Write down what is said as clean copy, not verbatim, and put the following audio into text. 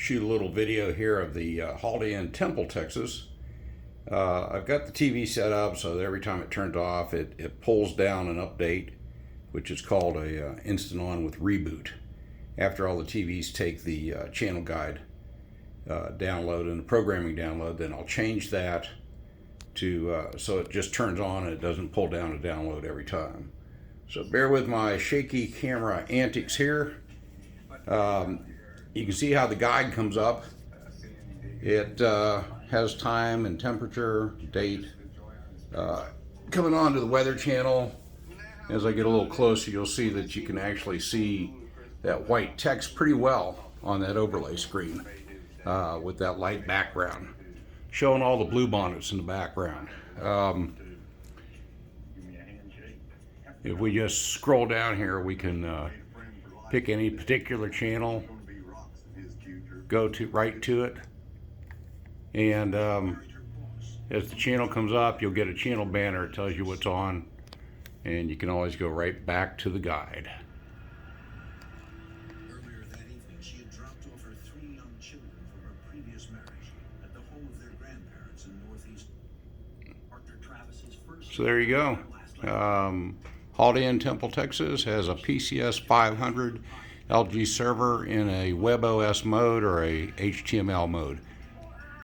shoot a little video here of the Holiday Inn Temple, Texas. I've got the TV set up so that every time it turns off, it pulls down an update, which is called a instant on with reboot. After all the TVs take the channel guide download and the programming download, then I'll change that to so it just turns on and it doesn't pull down a download every time. So bear with my shaky camera antics here. You can see how the guide comes up. It has time and temperature, date. Coming on to the weather channel, as I get a little closer, you'll see that you can actually see that white text pretty well on that overlay screen with that light background, showing all the blue bonnets in the background. If we just scroll down here, we can pick any particular channel, go to right to it, and as the channel comes up, you'll get a channel banner. It tells you what's on, and you can always go right back to the guide. Earlier that evening, she had dropped off her 3 young children from her previous marriage at the home of their grandparents in Northeast. So there you go. Holiday Inn Temple, Texas has a PCS500 LG server in a WebOS mode or a HTML mode.